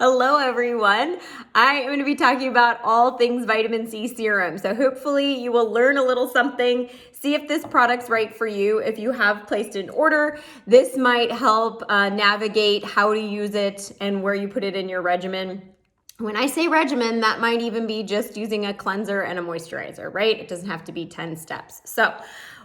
Hello, everyone. I am going to be talking about all things vitamin C serum. So hopefully you will learn a little something, see if this product's right for you. If you have placed an order, this might help navigate how to use it and where you put it in your regimen. When I say regimen, that might even be just using a cleanser and a moisturizer, right? It doesn't have to be 10 steps. So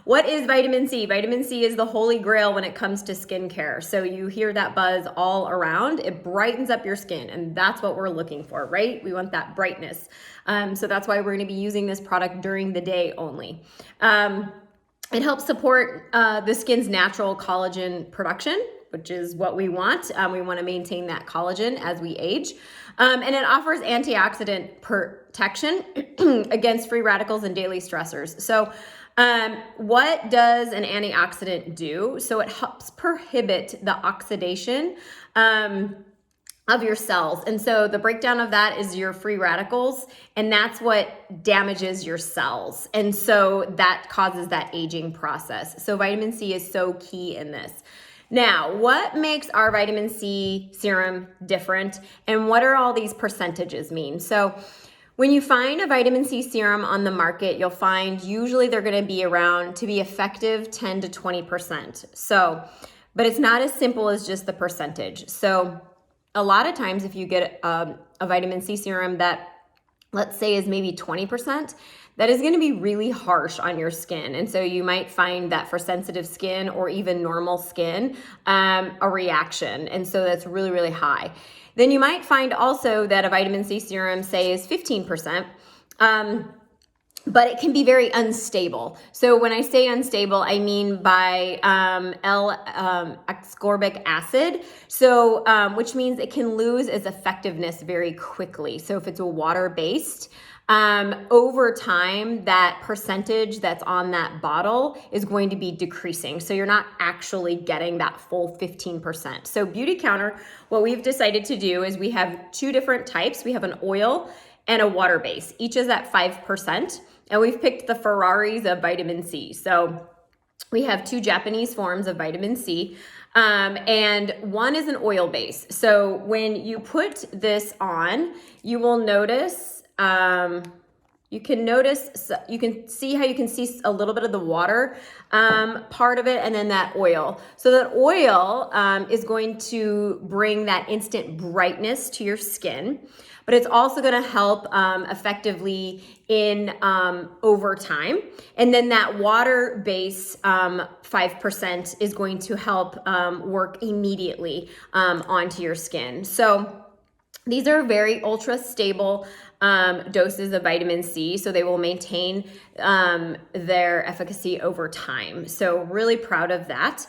what is vitamin C? Vitamin C is the holy grail when it comes to skincare. So you hear that buzz all around. It brightens up your skin, and that's what we're looking for, right? We want that brightness. So that's why we're going to be using this product during the day only. It helps support the skin's natural collagen production, which is what we want. We want to maintain that collagen as we age. And it offers antioxidant protection against free radicals and daily stressors. So what does an antioxidant do? So it helps prohibit the oxidation of your cells. And so the breakdown of that is your free radicals, and that's what damages your cells. And so that causes that aging process. So vitamin C is so key in this. Now, what makes our vitamin C serum different, and what are all these percentages mean? So when you find a vitamin C serum on the market, you'll find usually they're going to be around, to be effective, 10 to 20%. So, but it's not as simple as just the percentage. So a lot of times if you get a vitamin C serum that, let's say, is maybe 20%, that is going to be really harsh on your skin. And so you might find that for sensitive skin or even normal skin, a reaction. And so that's really, really high. Then you might find also that a vitamin C serum, say, is 15%. But it can be very unstable. So when I say unstable, I mean by L-ascorbic acid. So which means it can lose its effectiveness very quickly. So if it's a water-based, over time, that percentage that's on that bottle is going to be decreasing. So you're not actually getting that full 15%. So Beautycounter, what we've decided to do is we have two different types. We have an oil and a water base. Each is at 5%. And we've picked the Ferraris of vitamin C. So we have two Japanese forms of vitamin C, and one is an oil base. So when you put this on, you will notice, you can see how you can see a little bit of the water part of it, and then that oil. So that oil is going to bring that instant brightness to your skin, but it's also going to help effectively in over time. And then that water base 5% is going to help work immediately onto your skin. So these are very ultra stable doses of vitamin C, so they will maintain their efficacy over time. So really proud of that.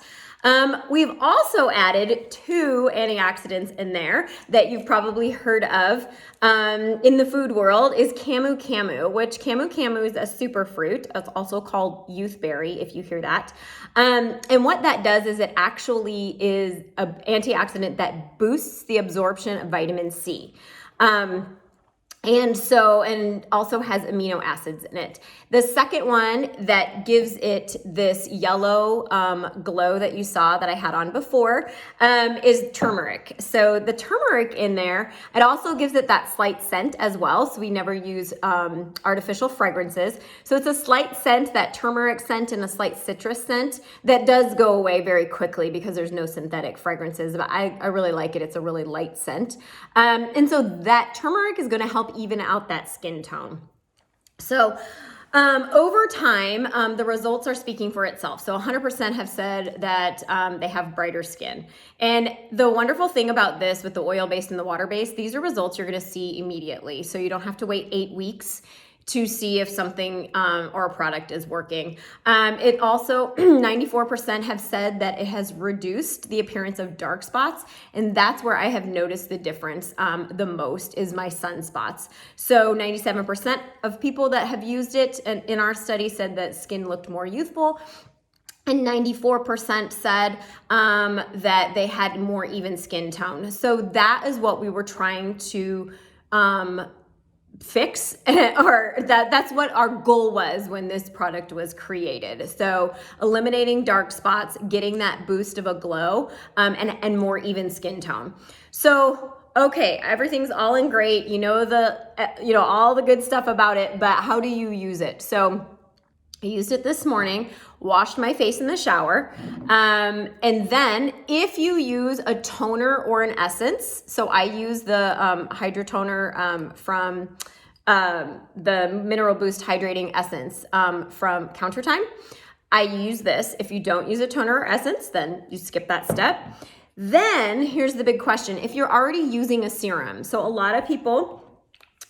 We've also added two antioxidants in there that you've probably heard of in the food world is camu, which camu is a superfruit. It's also called youthberry, if you hear that. And what that does is it actually is an antioxidant that boosts the absorption of vitamin C. And also has amino acids in it. The second one that gives it this yellow glow that you saw that I had on before is turmeric. So the turmeric in there, it also gives it that slight scent as well. So we never use artificial fragrances. So it's a slight scent, that turmeric scent, and a slight citrus scent that does go away very quickly because there's no synthetic fragrances. But I really like it. It's a really light scent. And so that turmeric is going to help even out that skin tone. So over time, the results are speaking for itself. So 100% have said that they have brighter skin. And the wonderful thing about this with the oil-based and the water-based, these are results you're going to see immediately. So you don't have to wait 8 weeks to see if something or a product is working. It also, 94% have said that it has reduced the appearance of dark spots, and that's where I have noticed the difference the most is my sunspots. So 97% of people that have used it in our study said that skin looked more youthful, and 94% said that they had more even skin tone. So that is what we were trying to fix, or that's what our goal was when this product was created. So eliminating dark spots, getting that boost of a glow, and more even skin tone. So okay, everything's all in great. You know all the good stuff about it, but how do you use it? So I used it this morning, washed my face in the shower, and then if you use a toner or an essence, so I use the Hydro Toner from the Mineral Boost Hydrating Essence from Counter Time. I use this. If you don't use a toner or essence, then you skip that step. Then here's the big question. If you're already using a serum, so a lot of people,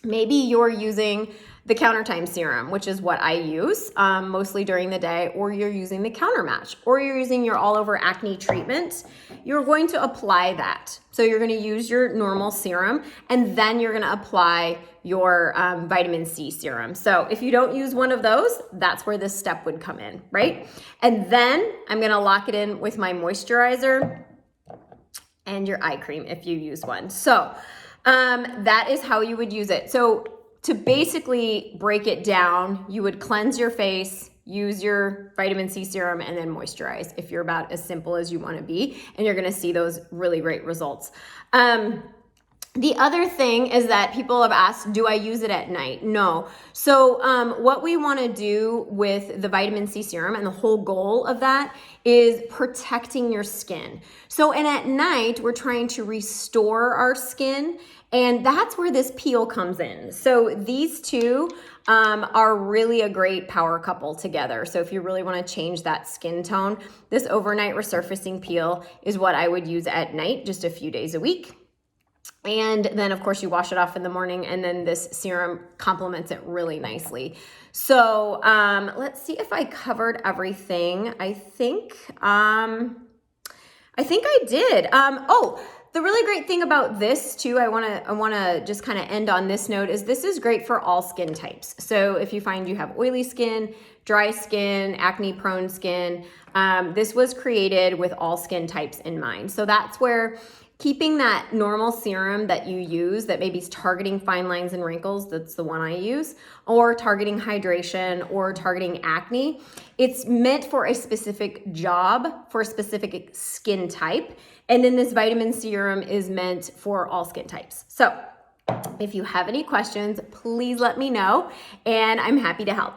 maybe you're using the Counter Time serum, which is what I use mostly during the day, or you're using the Counter Match, or you're using your all over acne treatment, you're going to apply that. So you're going to use your normal serum, and then you're going to apply your vitamin C serum. So if you don't use one of those, that's where this step would come in, right? And then I'm going to lock it in with my moisturizer and your eye cream if you use one. So that is how you would use it. So to basically break it down, you would cleanse your face, use your vitamin C serum, and then moisturize if you're about as simple as you want to be, and you're going to see those really great results. The other thing is that people have asked, do I use it at night? No. So what we want to do with the vitamin C serum, and the whole goal of that is protecting your skin. So, and at night, we're trying to restore our skin, and that's where this peel comes in. So these two are really a great power couple together. So if you really want to change that skin tone, this overnight resurfacing peel is what I would use at night, just a few days a week. And then of course you wash it off in the morning, and then this serum complements it really nicely. So let's see if I covered everything. I think I did. The really great thing about this too, I wanna just kind of end on this note, is this is great for all skin types. So if you find you have oily skin, dry skin, acne prone skin, this was created with all skin types in mind. So that's where keeping that normal serum that you use that maybe is targeting fine lines and wrinkles, that's the one I use, or targeting hydration or targeting acne, it's meant for a specific job, for a specific skin type. And then this vitamin serum is meant for all skin types. So if you have any questions, please let me know, and I'm happy to help.